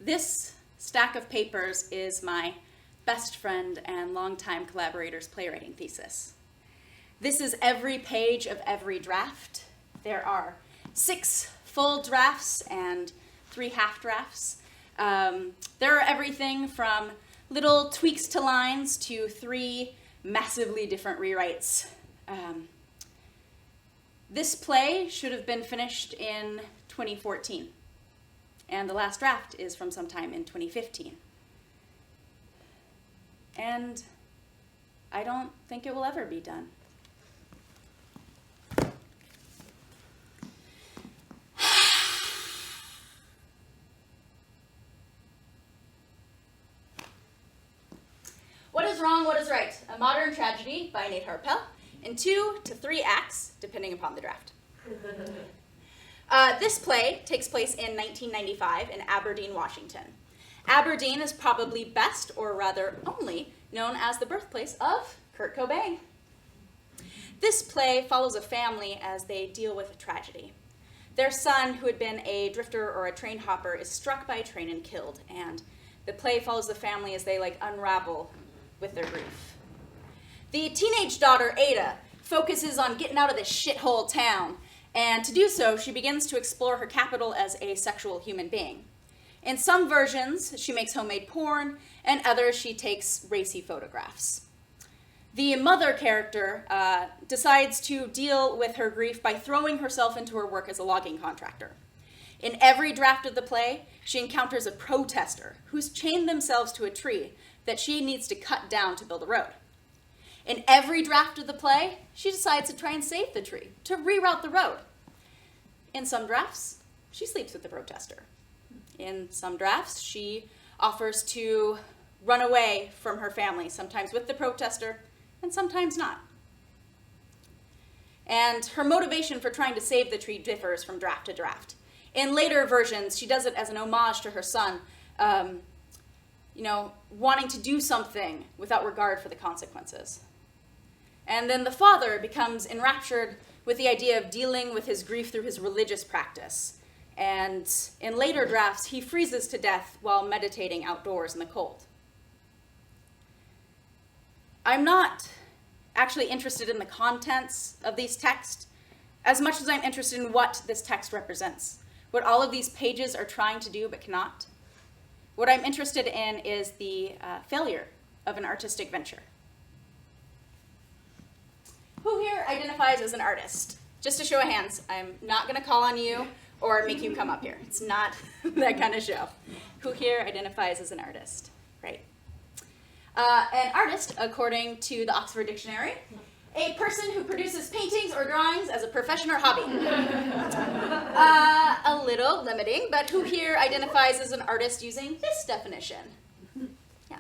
This stack of papers is my best friend and longtime collaborator's playwriting thesis. This is every page of every draft. There are 6 full drafts and 3 half drafts. There are everything from little tweaks to lines to 3 massively different rewrites. This play should have been finished in 2014, and the last draft is from sometime in 2015. And I don't think it will ever be done. What is Wrong, What is Right? A Modern Tragedy by Nate Harpel in 2 to 3 acts, depending upon the draft. This play takes place in 1995 in Aberdeen, Washington. Aberdeen is probably best, or rather only, known as the birthplace of Kurt Cobain. This play follows a family as they deal with a tragedy. Their son, who had been a drifter or a train hopper, is struck by a train and killed, and the play follows the family as they unravel with their grief. The teenage daughter, Ada, focuses on getting out of this shithole town, and to do so, she begins to explore her capital as a sexual human being. In some versions, she makes homemade porn, and others she takes racy photographs. The mother character decides to deal with her grief by throwing herself into her work as a logging contractor. In every draft of the play, she encounters a protester who's chained themselves to a tree that she needs to cut down to build a road. In every draft of the play, she decides to try and save the tree, to reroute the road. In some drafts, she sleeps with the protester. In some drafts, she offers to run away from her family, sometimes with the protester and sometimes not. And her motivation for trying to save the tree differs from draft to draft. In later versions, she does it as an homage to her son, wanting to do something without regard for the consequences. And then the father becomes enraptured with the idea of dealing with his grief through his religious practice. And in later drafts, he freezes to death while meditating outdoors in the cold. I'm not actually interested in the contents of these texts as much as I'm interested in what this text represents, what all of these pages are trying to do but cannot. What I'm interested in is the failure of an artistic venture. Who here identifies as an artist? Just a show of hands. I'm not going to call on you or make you come up here. It's not that kind of show. Who here identifies as an artist? Right. An artist, according to the Oxford Dictionary, a person who produces paintings or drawings as a profession or hobby. A little limiting, but who here identifies as an artist using this definition? Yeah.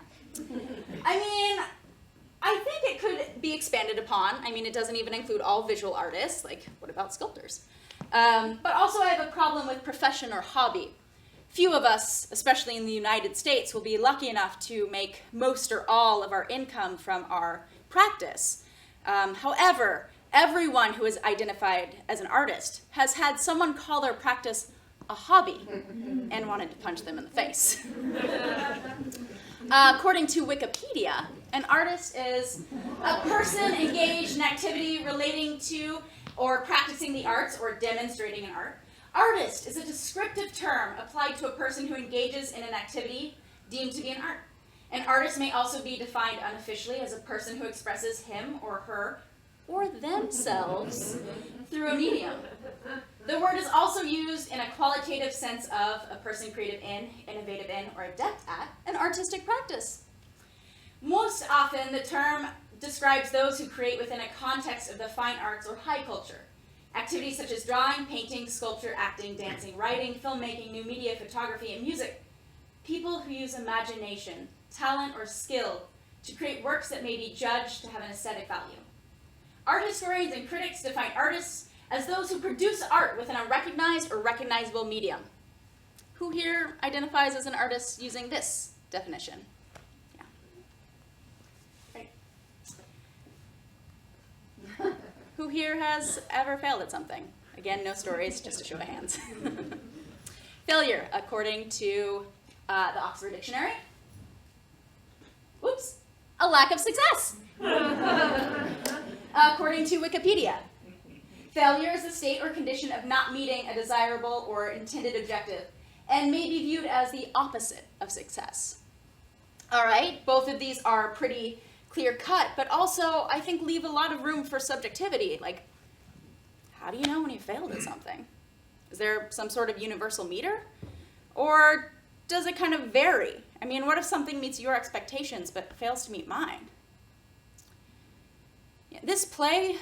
I think it could be expanded upon. It doesn't even include all visual artists, what about sculptors? But also I have a problem with profession or hobby. Few of us, especially in the United States, will be lucky enough to make most or all of our income from our practice. However, everyone who is identified as an artist has had someone call their practice a hobby and wanted to punch them in the face. According to Wikipedia, an artist is a person engaged in activity relating to or practicing the arts or demonstrating an art. Artist is a descriptive term applied to a person who engages in an activity deemed to be an art. An artist may also be defined unofficially as a person who expresses him or her or themselves through a medium. The word is also used in a qualitative sense of a person creative in, innovative in, or adept at an artistic practice. Most often, the term describes those who create within a context of the fine arts or high culture. Activities such as drawing, painting, sculpture, acting, dancing, writing, filmmaking, new media, photography, and music. People who use imagination, talent, or skill to create works that may be judged to have an aesthetic value. Art historians and critics define artists as those who produce art within a recognized or recognizable medium. Who here identifies as an artist using this definition? Yeah. Right. Who here has ever failed at something? Again, no stories, just a show of hands. Failure, according to The Oxford Dictionary. Whoops. A lack of success. According to Wikipedia. Failure is a state or condition of not meeting a desirable or intended objective and may be viewed as the opposite of success. All right, both of these are pretty clear-cut, but also I think leave a lot of room for subjectivity. Like, how do you know when you failed at something? Is there some sort of universal meter? Or does it kind of vary? I mean, what if something meets your expectations but fails to meet mine? Yeah, this play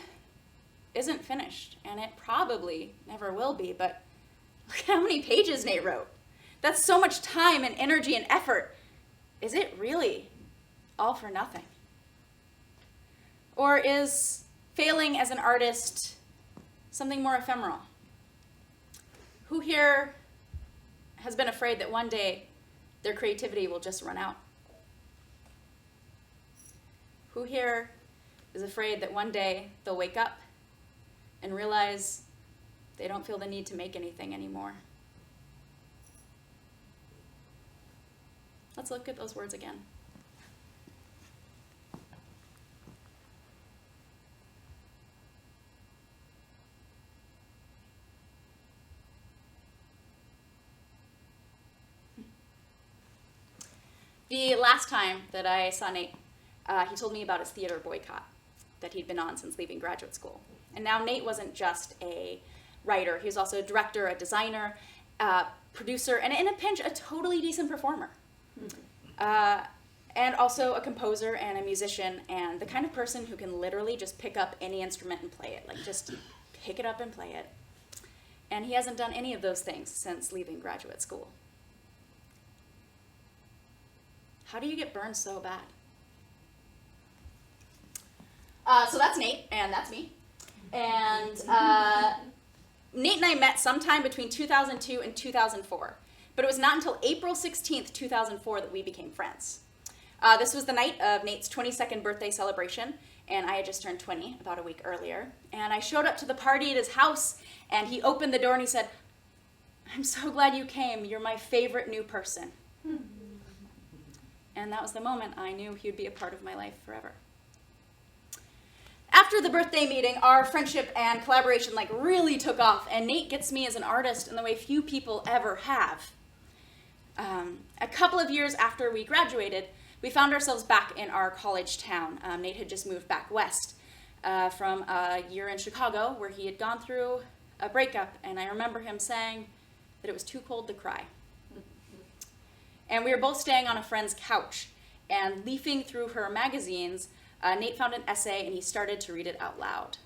isn't finished, and it probably never will be, but look at how many pages Nate wrote. That's so much time and energy and effort. Is it really all for nothing? Or is failing as an artist something more ephemeral? Who here has been afraid that one day their creativity will just run out? Who here is afraid that one day they'll wake up and realize they don't feel the need to make anything anymore? Let's look at those words again. The last time that I saw Nate, he told me about his theater boycott that he'd been on since leaving graduate school. And now Nate wasn't just a writer. He was also a director, a designer, producer, and in a pinch, a totally decent performer. And also a composer and a musician, and the kind of person who can literally just pick up any instrument and play it. Like, just pick it up and play it. And he hasn't done any of those things since leaving graduate school. How do you get burned so bad? So that's Nate, and that's me. And Nate and I met sometime between 2002 and 2004. But it was not until April 16th, 2004 that we became friends. This was the night of Nate's 22nd birthday celebration, and I had just turned 20 about a week earlier. And I showed up to the party at his house, and he opened the door and he said, "I'm so glad you came. You're my favorite new person." And that was the moment I knew he would be a part of my life forever. After the birthday meeting, our friendship and collaboration really took off, and Nate gets me as an artist in the way few people ever have. A couple of years after we graduated, we found ourselves back in our college town. Nate had just moved back west from a year in Chicago where he had gone through a breakup, and I remember him saying that it was too cold to cry. And we were both staying on a friend's couch, and leafing through her magazines, Nate found an essay and he started to read it out loud.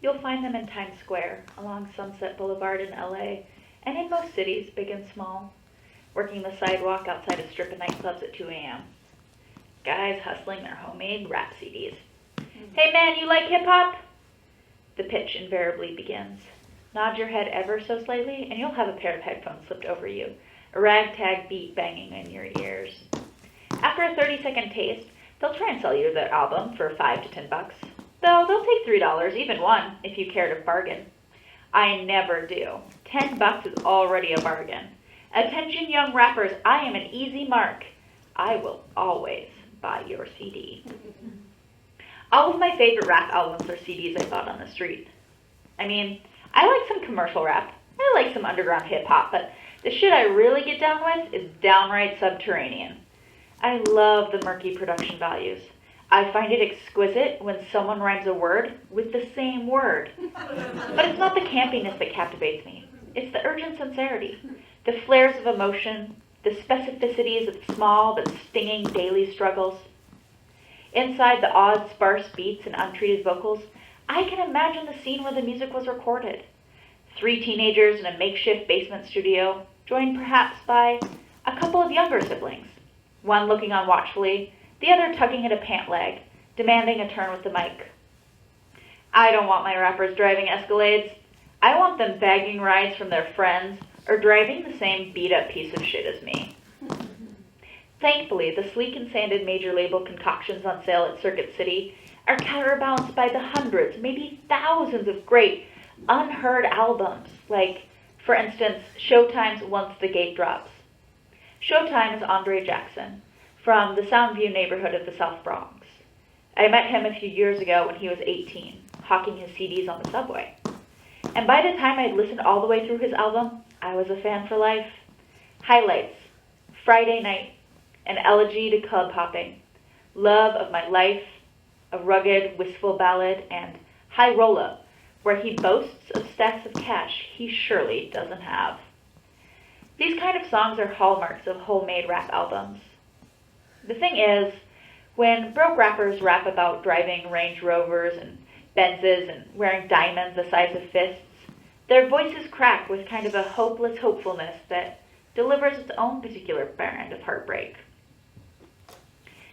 You'll find them in Times Square, along Sunset Boulevard in LA, and in most cities, big and small, working the sidewalk outside a strip of nightclubs at 2 a.m. Guys hustling their homemade rap CDs. Hey man, you like hip-hop? The pitch invariably begins. Nod your head ever so slightly, and you'll have a pair of headphones slipped over you, a ragtag beat banging in your ears. After a 30-second taste, they'll try and sell you their album for $5 to $10, though they'll take $3, even one, if you care to bargain. I never do. $10 is already a bargain. Attention young rappers, I am an easy mark. I will always buy your CD. All of my favorite rap albums are CDs I bought on the street. I mean, I like some commercial rap. I like some underground hip-hop, but the shit I really get down with is downright subterranean. I love the murky production values. I find it exquisite when someone rhymes a word with the same word. But it's not the campiness that captivates me. It's the urgent sincerity, the flares of emotion, the specificities of small but stinging daily struggles. Inside the odd, sparse beats and untreated vocals, I can imagine the scene where the music was recorded. 3 teenagers in a makeshift basement studio, joined perhaps by a couple of younger siblings, one looking on watchfully, the other tugging at a pant leg, demanding a turn with the mic. I don't want my rappers driving Escalades. I want them bagging rides from their friends or driving the same beat-up piece of shit as me. Thankfully, the sleek and sanded major label concoctions on sale at Circuit City are counterbalanced by the hundreds, maybe thousands of great, unheard albums, like, for instance, Showtime's Once the Gate Drops. Showtime is Andre Jackson, from the Soundview neighborhood of the South Bronx. I met him a few years ago when he was 18, hawking his CDs on the subway. And by the time I'd listened all the way through his album, I was a fan for life. Highlights: Friday Night, an elegy to club hopping, Love of My Life, a rugged, wistful ballad, and High Rolla, where he boasts of stacks of cash he surely doesn't have. These kind of songs are hallmarks of homemade rap albums. The thing is, when broke rappers rap about driving Range Rovers and Benzes and wearing diamonds the size of fists, their voices crack with kind of a hopeless hopefulness that delivers its own particular brand of heartbreak.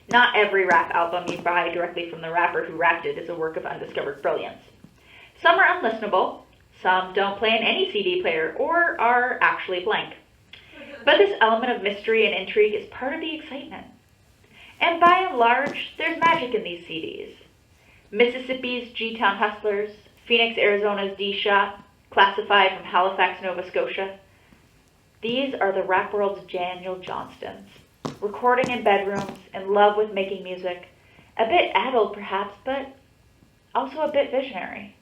Not every rap album you buy directly from the rapper who rapped it is a work of undiscovered brilliance. Some are unlistenable, some don't play in any CD player, or are actually blank. But this element of mystery and intrigue is part of the excitement. And by and large, there's magic in these CDs. Mississippi's G-Town Hustlers, Phoenix, Arizona's D-Shot, Classified from Halifax, Nova Scotia. These are the rap world's Daniel Johnstons, recording in bedrooms, in love with making music, a bit addled perhaps, but also a bit visionary.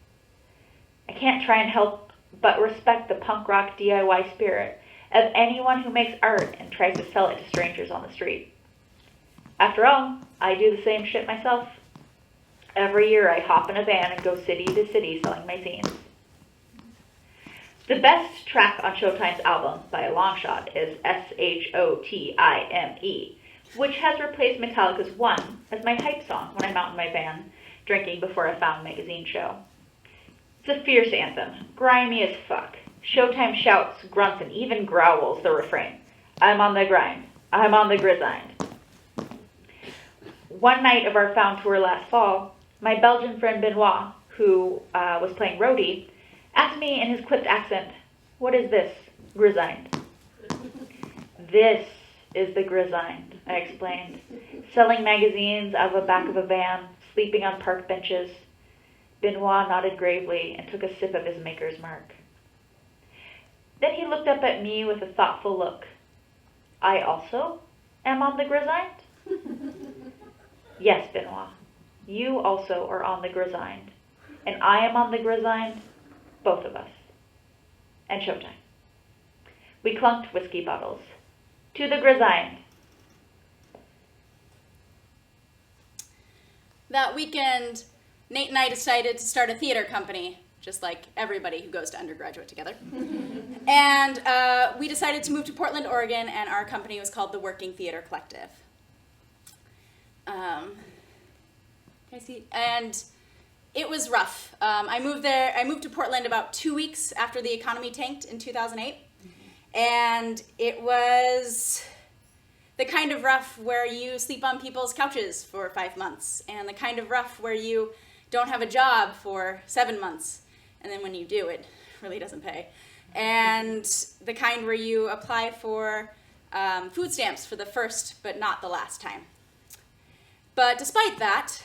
I can't try and help but respect the punk rock DIY spirit of anyone who makes art and tries to sell it to strangers on the street. After all, I do the same shit myself. Every year I hop in a van and go city to city selling my zines. The best track on Showtime's album, by a long shot, is S-H-O-T-I-M-E, which has replaced Metallica's One as my hype song when I'm out in my van, drinking before a Found magazine show. It's a fierce anthem, grimy as fuck. Showtime shouts, grunts, and even growls the refrain. I'm on the grind. I'm on the grind. One night of our Found tour last fall, my Belgian friend Benoit, who was playing roadie, asked me in his clipped accent, "What is this, grind?" "This is the grind," I explained, selling magazines out of the back of a van, sleeping on park benches. Benoit nodded gravely and took a sip of his maker's mark. Then he looked up at me with a thoughtful look. "I also am on the grind?" "Yes, Benoit, you also are on the grind, and I am on the grind, both of us." And Showtime. We clunked whiskey bottles. To the grind. That weekend, Nate and I decided to start a theater company, just like everybody who goes to undergraduate together. And we decided to move to Portland, Oregon, and our company was called the Working Theater Collective. And it was rough. I moved to Portland about 2 weeks after the economy tanked in 2008. And it was the kind of rough where you sleep on people's couches for 5 months, and the kind of rough where you don't have a job for 7 months, and then when you do, it really doesn't pay. And the kind where you apply for food stamps for the first but not the last time. But despite that,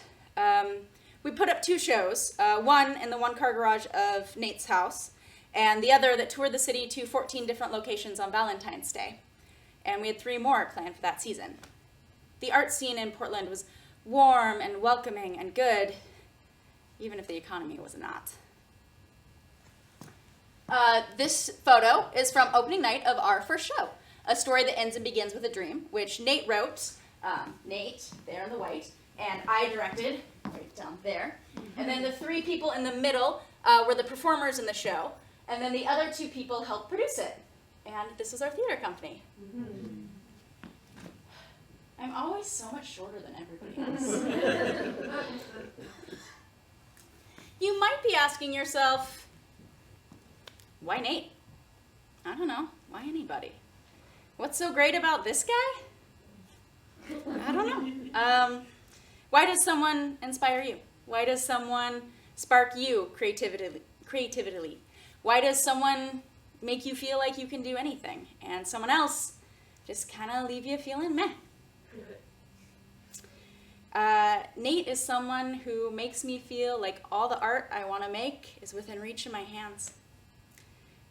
we put up 2 shows, one in the one-car garage of Nate's house, and the other that toured the city to 14 different locations on Valentine's Day. And we had 3 more planned for that season. The art scene in Portland was warm and welcoming and good, even if the economy was not. This photo is from opening night of our first show, A Story That Ends and Begins with a Dream, which Nate wrote, Nate, there in the white, and I directed, right down there. And then the 3 people in the middle were the performers in the show, and then the other 2 people helped produce it. And this is our theater company. Mm-hmm. I'm always so much shorter than everybody else. You might be asking yourself, why Nate? I don't know. Why anybody? What's so great about this guy? I don't know. Why does someone inspire you? Why does someone spark you creatively? Why does someone make you feel like you can do anything, and someone else just kind of leave you feeling meh? Nate is someone who makes me feel like all the art I want to make is within reach of my hands.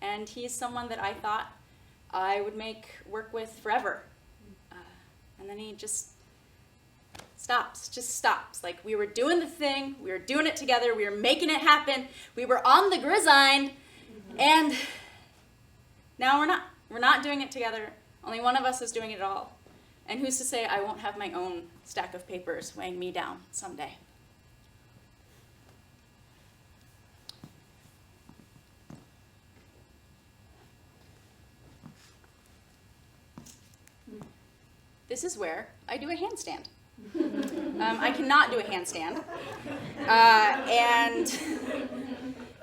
And he's someone that I thought I would make work with forever. And then he just stops. Like, we were doing the thing, we were doing it together, we were making it happen, we were on the gridiron, and now we're not. We're not doing it together. Only one of us is doing it all. And who's to say I won't have my own stack of papers weighing me down someday? This is where I do a handstand. I cannot do a handstand.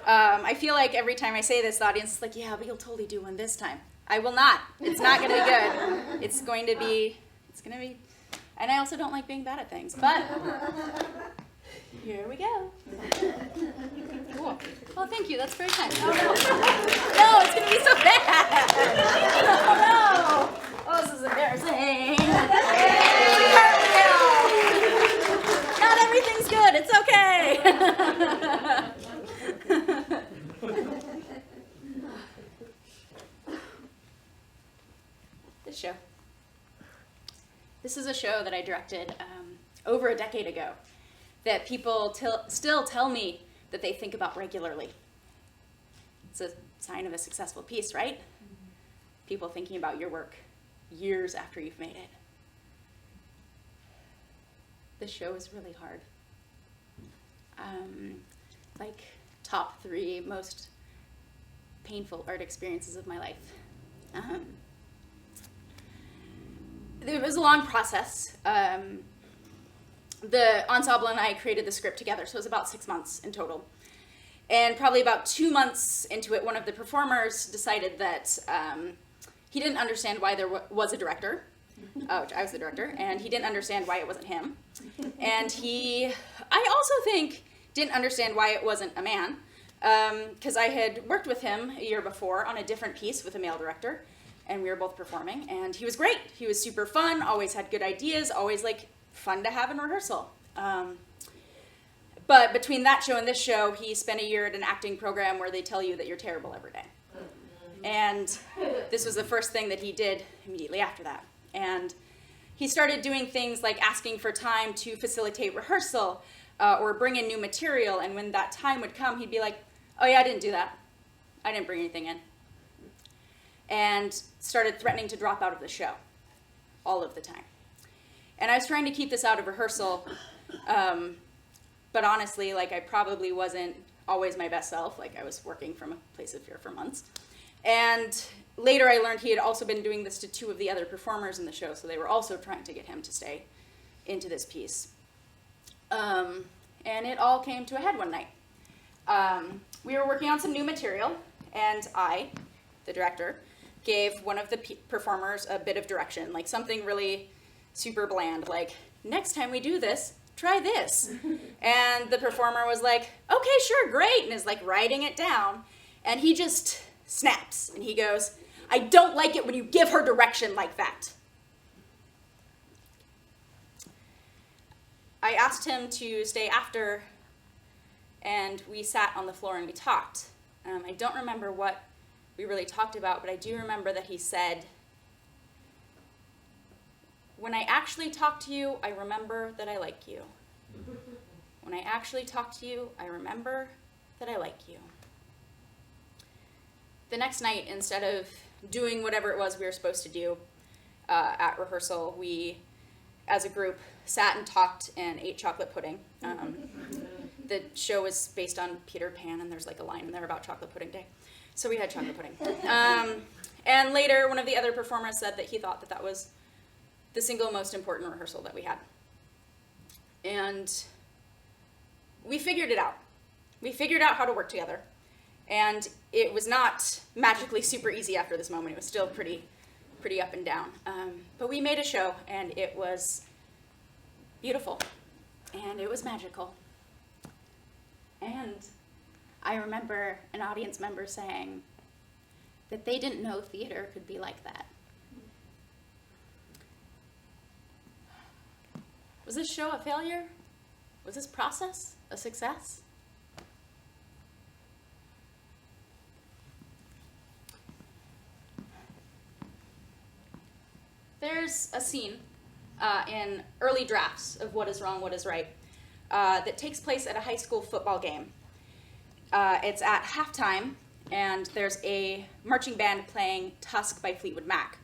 I feel like every time I say this, the audience is like, yeah, but you'll totally do one this time. I will not. It's not going to be good. It's going to be, and I also don't like being bad at things, but here we go. Cool. Oh, thank you. That's very kind. Oh, no. No, it's going to be so bad. Oh, no. Oh, this is embarrassing. Not everything's good. It's okay. This show. This is a show that I directed over a decade ago that people still tell me that they think about regularly. It's a sign of a successful piece, right? Mm-hmm. People thinking about your work years after you've made it. This show is really hard. Like top 3 most painful art experiences of my life. It was a long process. The ensemble and I created the script together, so it was about 6 months in total. And probably about 2 months into it, one of the performers decided that he didn't understand why there was a director. I was the director, and he didn't understand why it wasn't him. And I also think, didn't understand why it wasn't a man, because I had worked with him a year before on a different piece with a male director, and we were both performing, and he was great. He was super fun, always had good ideas, always like fun to have in rehearsal. But between that show and this show, he spent a year at an acting program where they tell you that you're terrible every day. And this was the first thing that he did immediately after that. And he started doing things like asking for time to facilitate rehearsal or bring in new material. And when that time would come, he'd be like, oh yeah, I didn't do that. I didn't bring anything in. And started threatening to drop out of the show all of the time. And I was trying to keep this out of rehearsal, but honestly, like, I probably wasn't always my best self. Like, I was working from a place of fear for months. And later I learned he had also been doing this to 2 of the other performers in the show, so they were also trying to get him to stay into this piece. And it all came to a head one night. We were working on some new material, and I, the director, gave one of the performers a bit of direction, like something really super bland, like, next time we do this, try this. And the performer was like, okay, sure, great, and is like writing it down. And he just snaps, and he goes, I don't like it when you give her direction like that. I asked him to stay after, and we sat on the floor and we talked. I don't remember what we really talked about, but I do remember that he said, when I actually talk to you, I remember that I like you. When I actually talk to you, I remember that I like you. The next night, instead of doing whatever it was we were supposed to do at rehearsal, we, as a group, sat and talked and ate chocolate pudding. The show is based on Peter Pan, and there's like a line in there about chocolate pudding day. So we had chocolate pudding. And later, one of the other performers said that he thought that that was the single most important rehearsal that we had. And we figured it out. We figured out how to work together. And it was not magically super easy after this moment. It was still pretty up and down. But we made a show, and it was beautiful. And it was magical. And I remember an audience member saying that they didn't know theater could be like that. Was this show a failure? Was this process a success? There's a scene in early drafts of What is Wrong, What is Right that takes place at a high school football game. It's at halftime, and there's a marching band playing Tusk by Fleetwood Mac.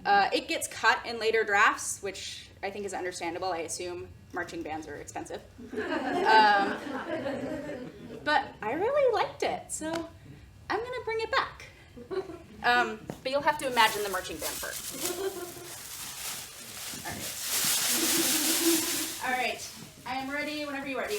It gets cut in later drafts, which I think is understandable. I assume marching bands are expensive. But I really liked it, so I'm going to bring it back. But you'll have to imagine the marching band part. All right. I am ready whenever you're ready.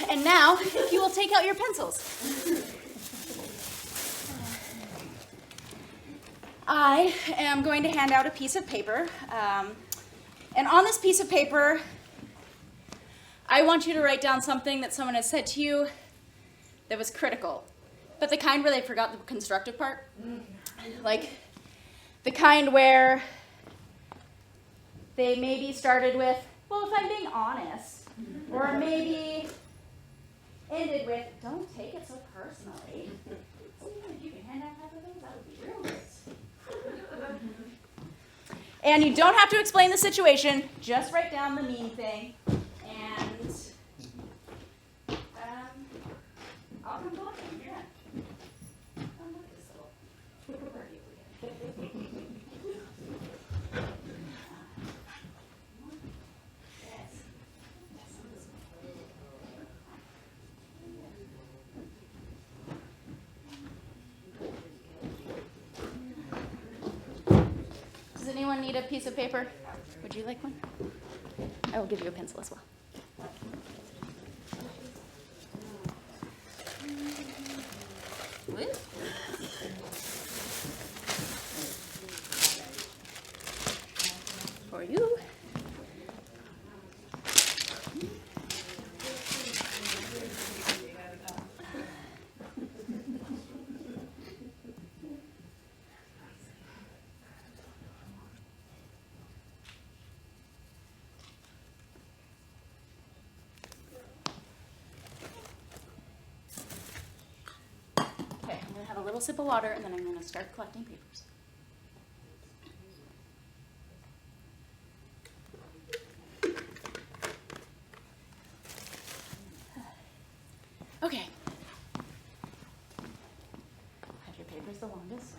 And now, if you will take out your pencils. I am going to hand out a piece of paper. And on this piece of paper, I want you to write down something that someone has said to you that was critical, but the kind where they forgot the constructive part. Like the kind where they maybe started with, well, if I'm being honest, or maybe ended with, don't take it so personally. If you can hand out half of those, that would be real nice. And you don't have to explain the situation, just write down the mean thing, and I'll come talk to you. Yeah. Look at this little party over here. Yes. Does anyone need a piece of paper? Would you like one? I will give you a pencil as well. For you. Okay, I'm going to have a little sip of water, and then I'm going to start collecting papers. Okay. Have your papers the longest.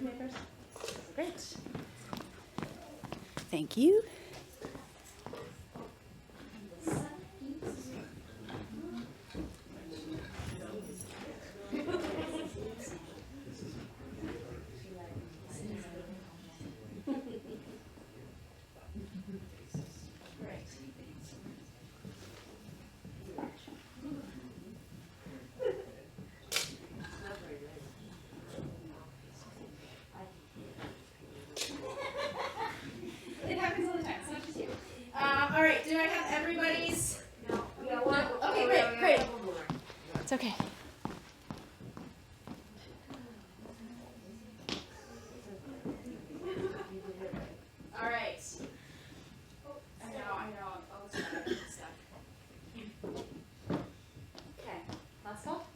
papers? Great. Thank you. It happens all the time. It's not just you. All right. Do I have everybody's? No. Okay. Great. It's okay. All right. I know. All this stuff. Okay. Last call.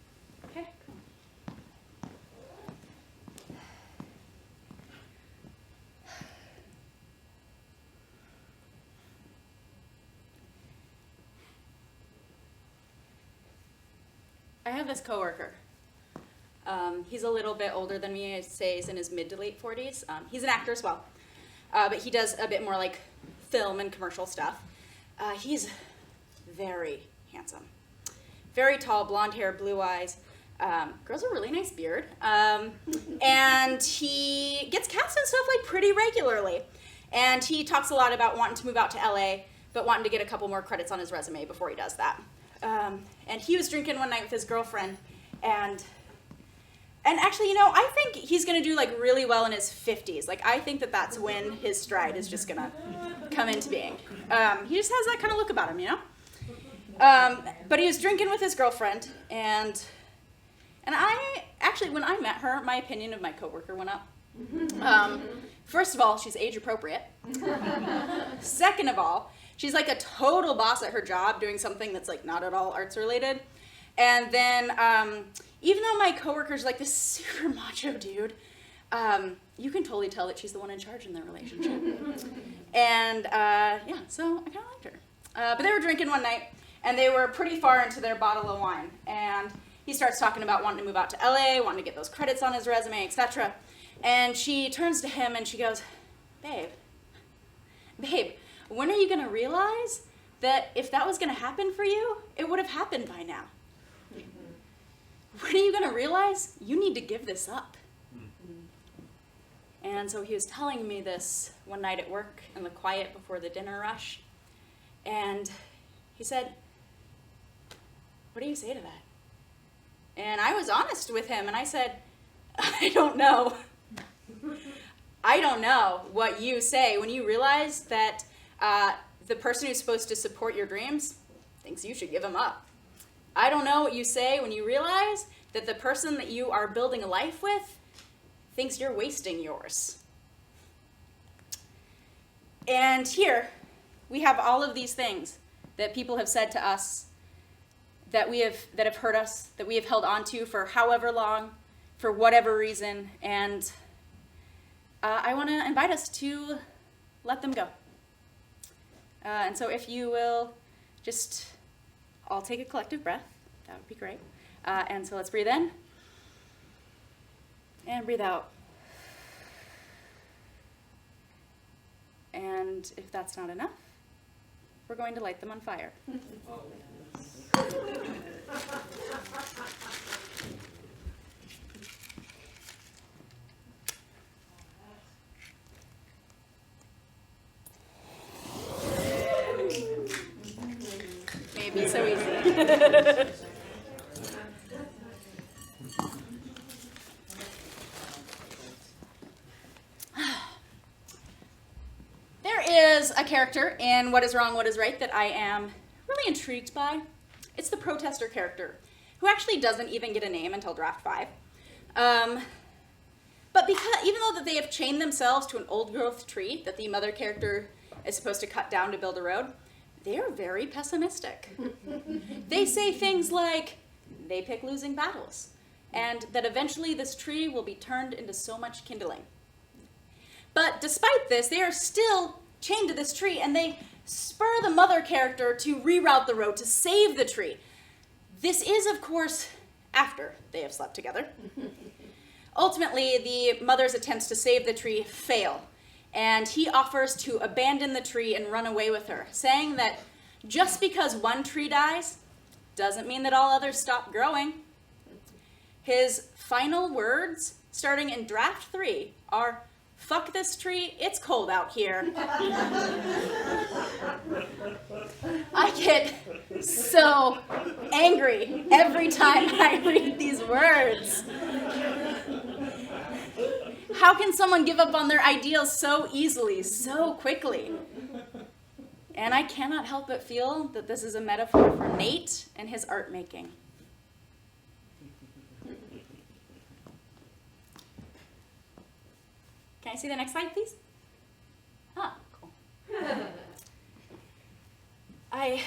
Okay. I have this coworker. He's a little bit older than me. I'd say he's in his mid to late 40s. He's an actor as well, but he does a bit more like film and commercial stuff. He's very handsome. Very tall, blonde hair, blue eyes. Grows a really nice beard. And he gets cast in stuff like pretty regularly. And he talks a lot about wanting to move out to LA, but wanting to get a couple more credits on his resume before he does that. And he was drinking one night with his girlfriend, and actually, I think he's gonna do like really well in his 50s. Like, I think that's when his stride is just gonna come into being. He just has that kind of look about him, But he was drinking with his girlfriend, and I actually, when I met her, my opinion of my coworker went up. First of all, she's age appropriate. Second of all, she's like a total boss at her job, doing something that's like not at all arts related. And then, even though my coworker's like this super macho dude, you can totally tell that she's the one in charge in their relationship. And so I kind of liked her. But they were drinking one night, and they were pretty far into their bottle of wine. And he starts talking about wanting to move out to LA, wanting to get those credits on his resume, etc. And she turns to him and she goes, babe, when are you going to realize that if that was going to happen for you, it would have happened by now? When are you going to realize you need to give this up? And so he was telling me this one night at work in the quiet before the dinner rush. And he said, what do you say to that? And I was honest with him, and I said, I don't know. I don't know what you say when you realize that the person who's supposed to support your dreams thinks you should give them up. I don't know what you say when you realize that the person that you are building a life with thinks you're wasting yours. And here, we have all of these things that people have said to us, that have hurt us, that we have held on to for however long, for whatever reason, and I want to invite us to let them go. And so if you will just all take a collective breath, that would be great. And so let's breathe in and breathe out. And if that's not enough, we're going to light them on fire. Maybe so easy. There is a character in What is Wrong, What is Right that I am really intrigued by. It's the protester character, who actually doesn't even get a name until draft 5. But even though that they have chained themselves to an old-growth tree that the mother character is supposed to cut down to build a road, they are very pessimistic. They say things like, they pick losing battles, and that eventually this tree will be turned into so much kindling. But despite this, they are still chained to this tree, and they spur the mother character to reroute the road to save the tree. This is, of course, after they have slept together. Ultimately, the mother's attempts to save the tree fail, and he offers to abandon the tree and run away with her, saying that just because one tree dies doesn't mean that all others stop growing. His final words, starting in draft 3, are, "Fuck this tree, it's cold out here." I get so angry every time I read these words. How can someone give up on their ideals so easily, so quickly? And I cannot help but feel that this is a metaphor for Nate and his art making. Can I see the next slide, please? Ah, cool. I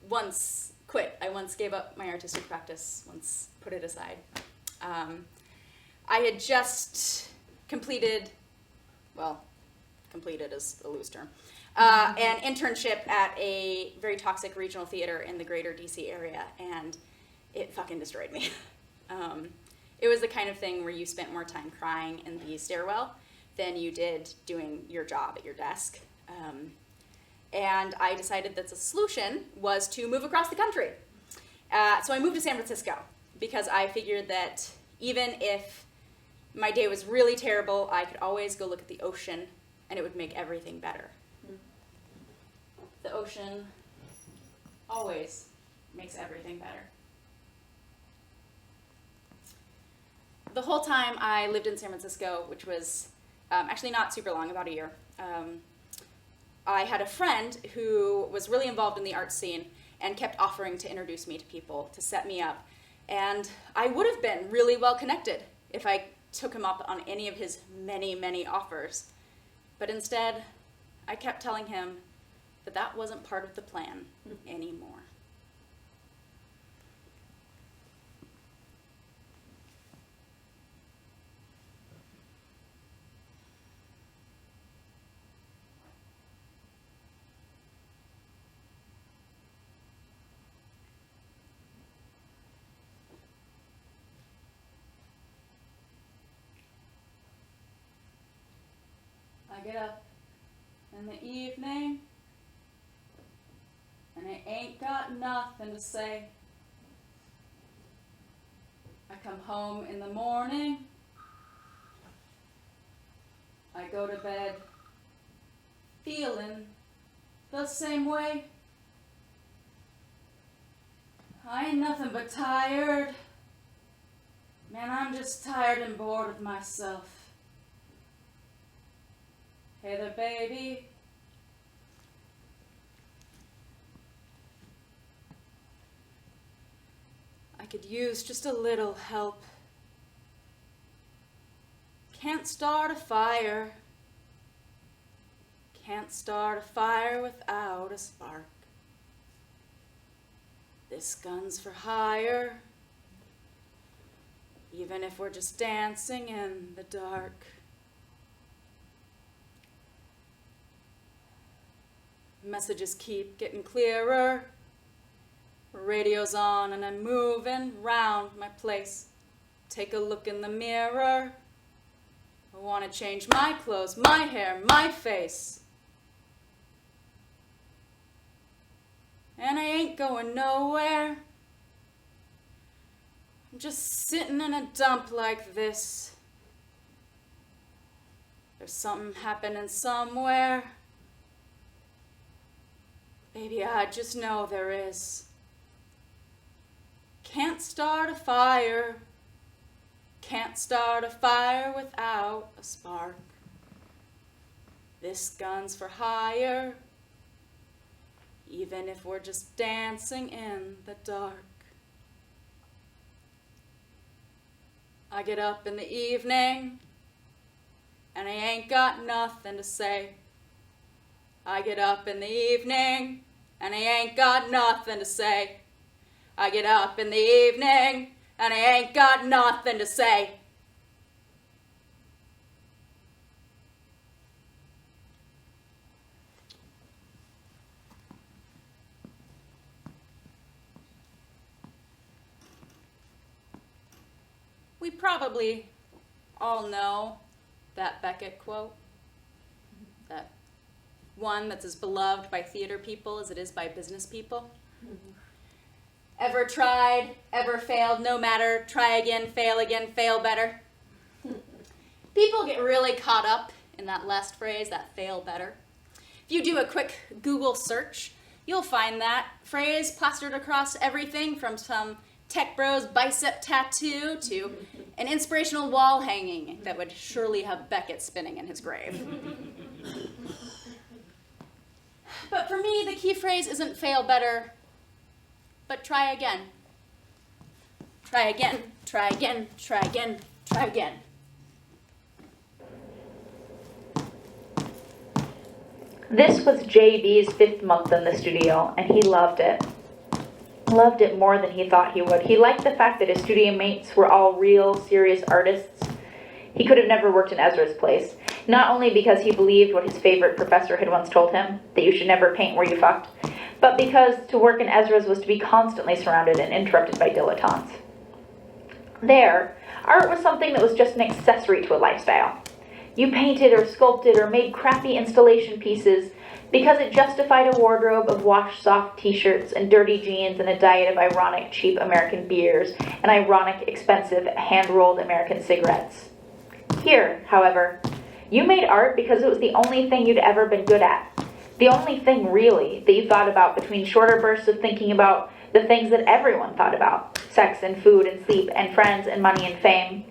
once quit. I once gave up my artistic practice, once put it aside. I had just completed is a loose term, an internship at a very toxic regional theater in the greater DC area, and it fucking destroyed me. It was the kind of thing where you spent more time crying in the stairwell than you did doing your job at your desk. And I decided that the solution was to move across the country. So I moved to San Francisco because I figured that even if my day was really terrible, I could always go look at the ocean and it would make everything better. The ocean always makes everything better. The whole time I lived in San Francisco, which was actually not super long, about a year, I had a friend who was really involved in the art scene and kept offering to introduce me to people, to set me up. And I would have been really well connected if I took him up on any of his many, many offers. But instead, I kept telling him that that wasn't part of the plan anymore. I get up in the evening and I ain't got nothing to say. I come home in the morning. I go to bed feeling the same way. I ain't nothing but tired. Man, I'm just tired and bored of myself. Hey there, baby. I could use just a little help. Can't start a fire. Can't start a fire without a spark. This gun's for hire, even if we're just dancing in the dark. Messages keep getting clearer. Radio's on and I'm moving round my place. Take a look in the mirror. I want to change my clothes, my hair, my face. And I ain't going nowhere. I'm just sitting in a dump like this. There's something happening somewhere. Baby, I just know there is. Can't start a fire. Can't start a fire without a spark. This gun's for hire, even if we're just dancing in the dark. I get up in the evening, and I ain't got nothing to say. I get up in the evening, and I ain't got nothing to say. I get up in the evening, and I ain't got nothing to say. we probably all know that Beckett quote, that one that's as beloved by theater people as it is by business people. Ever tried, ever failed, no matter, try again, fail better. People get really caught up in that last phrase, that fail better. If you do a quick Google search, you'll find that phrase plastered across everything from some tech bro's bicep tattoo to an inspirational wall hanging that would surely have Beckett spinning in his grave. But for me, the key phrase isn't fail better, but try again. Try again, try again, try again, try again. This was JB's 5th month in the studio, and he loved it. Loved it more than he thought he would. He liked the fact that his studio mates were all real, serious artists. He could have never worked in Ezra's place, not only because he believed what his favorite professor had once told him, that you should never paint where you fucked, but because to work in Ezra's was to be constantly surrounded and interrupted by dilettantes. There, art was something that was just an accessory to a lifestyle. You painted or sculpted or made crappy installation pieces because it justified a wardrobe of wash-soft t-shirts and dirty jeans and a diet of ironic cheap American beers and ironic expensive hand-rolled American cigarettes. Here, however, you made art because it was the only thing you'd ever been good at. The only thing, really, that you thought about between shorter bursts of thinking about the things that everyone thought about. Sex and food and sleep and friends and money and fame.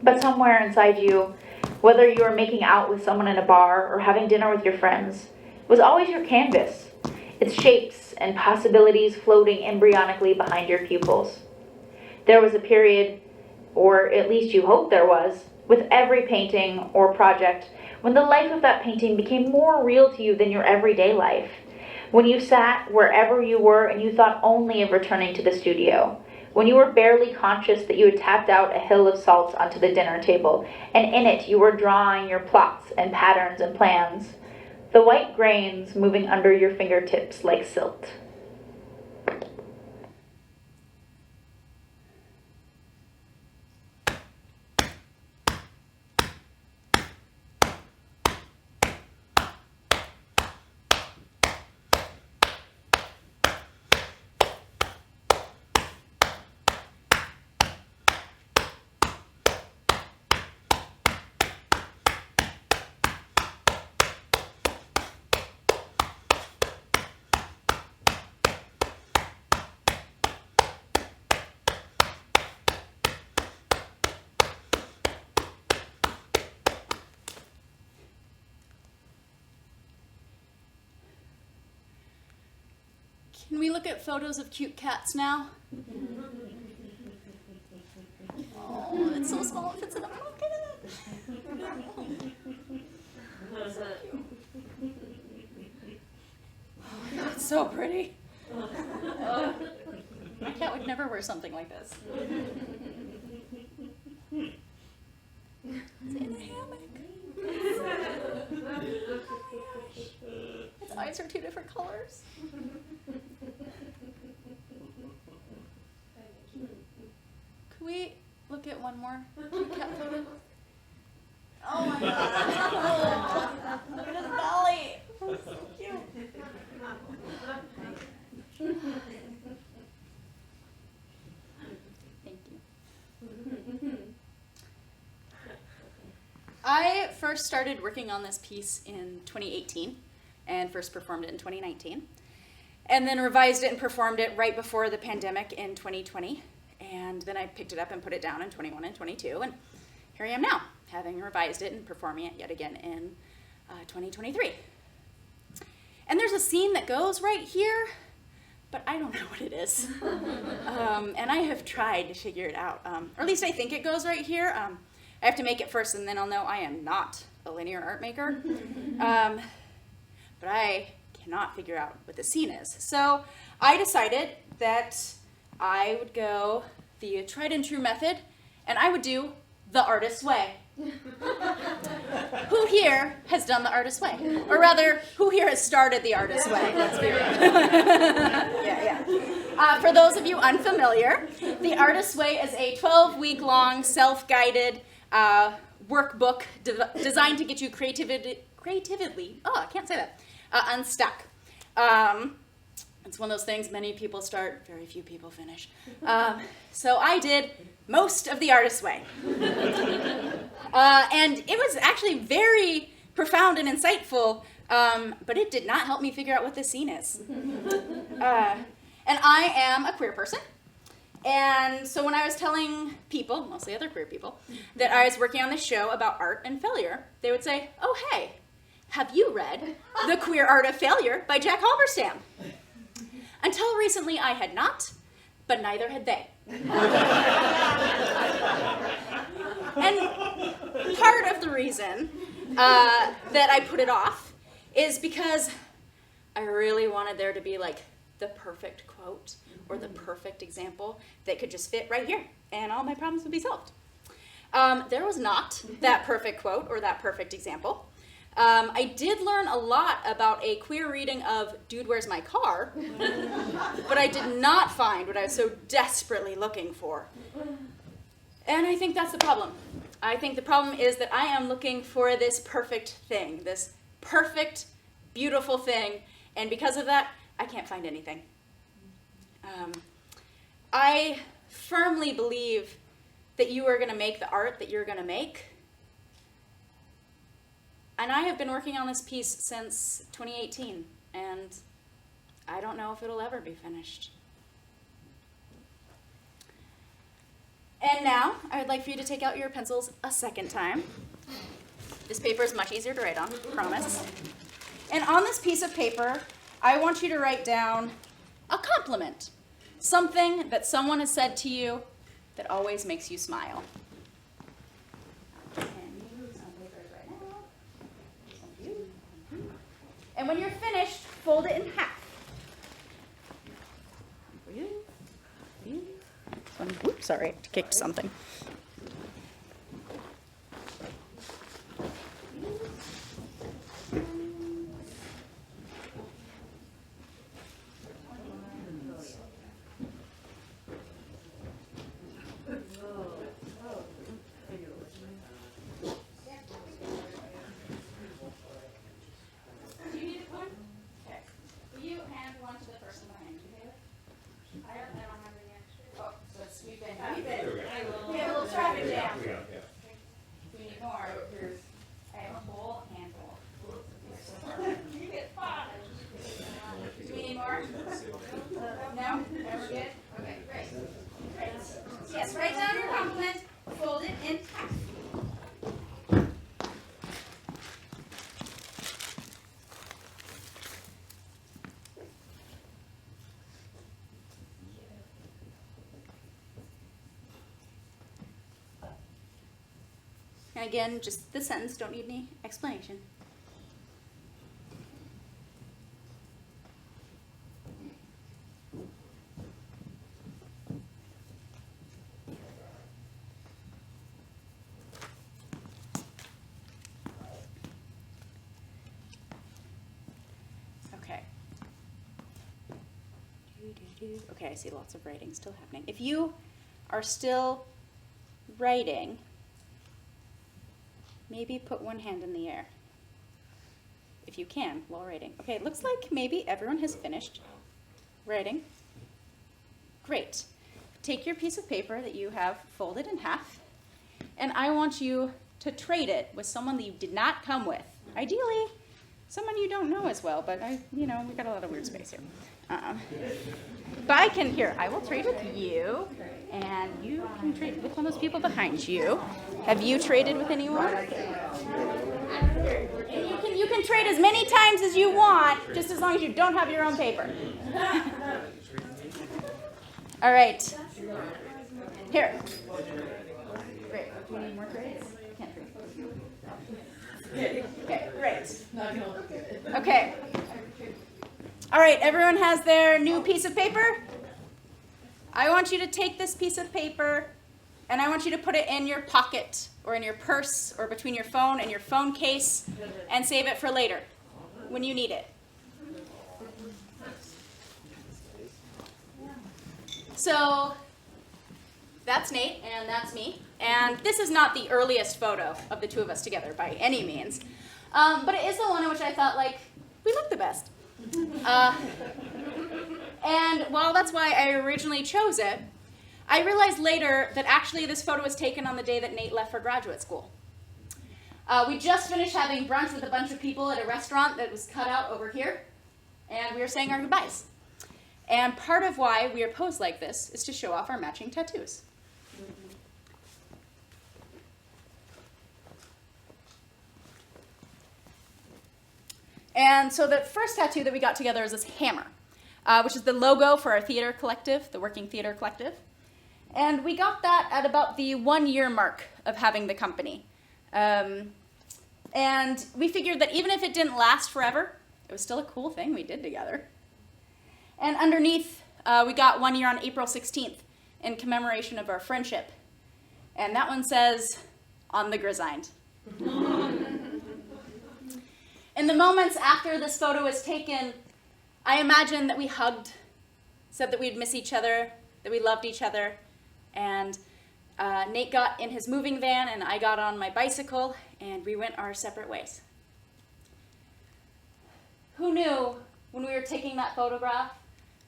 But somewhere inside you, whether you were making out with someone in a bar or having dinner with your friends, was always your canvas, its shapes and possibilities floating embryonically behind your pupils. There was a period, or at least you hoped there was, with every painting or project, when the life of that painting became more real to you than your everyday life. When you sat wherever you were and you thought only of returning to the studio. When you were barely conscious that you had tapped out a hill of salts onto the dinner table, and in it you were drawing your plots and patterns and plans, the white grains moving under your fingertips like silt. Can we look at photos of cute cats now? Oh, it's so small it fits in a pocket. Oh my God, it's so pretty. My cat would never wear something like this. It's in a hammock. Oh my gosh. Its eyes are 2 different colors. Can we look at one more cute cat photo? Oh my God. Oh, look at his belly. Oh, so cute. Thank you. I first started working on this piece in 2018 and first performed it in 2019. And then revised it and performed it right before the pandemic in 2020. And then I picked it up and put it down in 21 and 22. And here I am now, having revised it and performing it yet again in 2023. And there's a scene that goes right here, but I don't know what it is. And I have tried to figure it out, or at least I think it goes right here. I have to make it first, and then I'll know I am not a linear art maker. But I cannot figure out what the scene is. So I decided that I would go the tried and true method, and I would do the artist's way. Who here has done the artist's way? Or rather, who here has started the artist's way? Let's be real. Yeah. For those of you unfamiliar, The Artist's Way is a 12-week-long self-guided workbook designed to get you creatively, I can't say that, unstuck. It's one of those things many people start, very few people finish. So I did most of The Artist's Way. And it was actually very profound and insightful, but it did not help me figure out what this scene is. And I am a queer person. And so when I was telling people, mostly other queer people, that I was working on this show about art and failure, they would say, oh, hey, have you read The Queer Art of Failure by Jack Halberstam? Until recently I had not, but neither had they. And part of the reason that I put it off is because I really wanted there to be like the perfect quote or the perfect example that could just fit right here and all my problems would be solved. There was not that perfect quote or that perfect example. I did learn a lot about a queer reading of Dude, Where's My Car? But I did not find what I was so desperately looking for. And I think that's the problem. I think the problem is that I am looking for this perfect thing, this perfect, beautiful thing, and because of that, I can't find anything. I firmly believe that you are going to make the art that you're going to make. And I have been working on this piece since 2018, and I don't know if it'll ever be finished. And now, I would like for you to take out your pencils a second time. This paper is much easier to write on, promise. And on this piece of paper, I want you to write down a compliment. Something that someone has said to you that always makes you smile. And when you're finished, fold it in half. Oops, sorry, I kicked something. Yes, write down your compliment, fold it in half. And again, just the sentence, don't need any explanation. Okay, I see lots of writing still happening. If you are still writing, maybe put one hand in the air. If you can, while writing. Okay, it looks like maybe everyone has finished writing. Great. Take your piece of paper that you have folded in half, and I want you to trade it with someone that you did not come with. Ideally, someone you don't know as well, but we got a lot of weird space here. But I will trade with you, and you can trade with one of those people behind you. Have you traded with anyone? And you can trade as many times as you want, just as long as you don't have your own paper. All right. Here. Great. Do you need more trades? Can't trade. Okay, great. Okay. All right, everyone has their new piece of paper. I want you to take this piece of paper and I want you to put it in your pocket or in your purse or between your phone and your phone case and save it for later when you need it. So that's Nate, and that's me. And this is not the earliest photo of the two of us together by any means. But it is the one in which I thought, like, we look the best. And while that's why I originally chose it, I realized later that actually this photo was taken on the day that Nate left for graduate school. We just finished having brunch with a bunch of people at a restaurant that was cut out over here, and we were saying our goodbyes. And part of why we are posed like this is to show off our matching tattoos. And so the first tattoo that we got together is this hammer, which is the logo for our theater collective, the Working Theater Collective. And we got that at about the 1-year mark of having the company. And we figured that even if it didn't last forever, it was still a cool thing we did together. And underneath, we got 1 year on April 16th in commemoration of our friendship. And that one says, "On the Grizzine." In the moments after this photo was taken, I imagined that we hugged, said that we'd miss each other, that we loved each other, and Nate got in his moving van and I got on my bicycle and we went our separate ways. Who knew when we were taking that photograph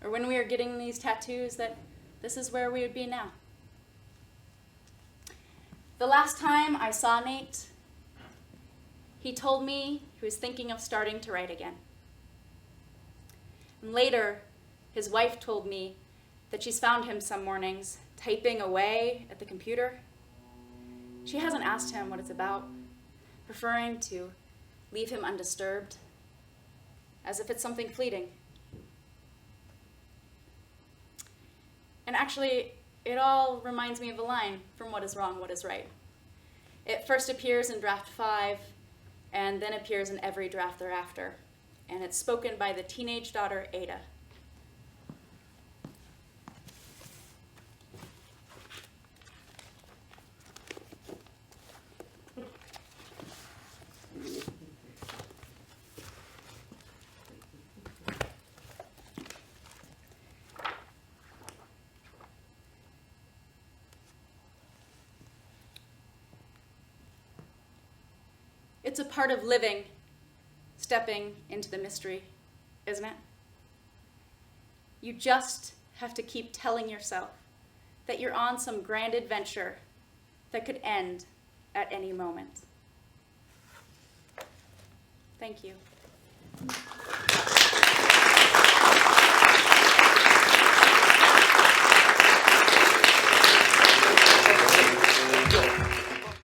or when we were getting these tattoos that this is where we would be now? The last time I saw Nate, he told me he was thinking of starting to write again. And later, his wife told me that she's found him some mornings typing away at the computer. She hasn't asked him what it's about, preferring to leave him undisturbed, as if it's something fleeting. And actually, it all reminds me of a line from What Is Wrong, What Is Right. It first appears in draft 5, and then appears in every draft thereafter. And it's spoken by the teenage daughter, Ada. It's a part of living, stepping into the mystery, isn't it? You just have to keep telling yourself that you're on some grand adventure that could end at any moment. Thank you.